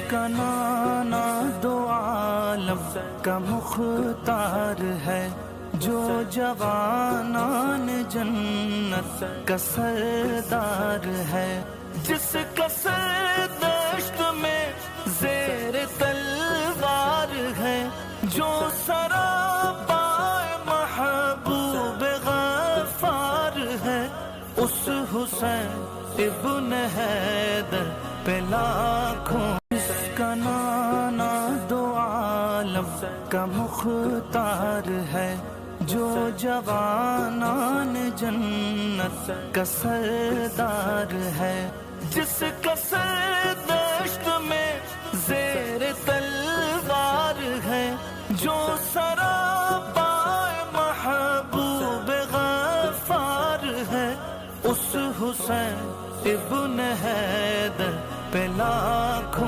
کا نانا دو عالم کا مختار ہے، جو جوانان جنت کا سردار ہے، جس کا سر دشت میں زیر تلوار ہے، جو سراپائے محبوب غفار ہے، اس حسین ابن حیدر پہ لاکھوں، اس کا نانا دو عالم کا مختار ہے، جو جوانان جنت کا سردار ہے، جس کا سر دشت میں زیر تلوار ہے، جو سراپائے محبوب غفار ہے، اس حسین ابن حیدر پہ لاکھوں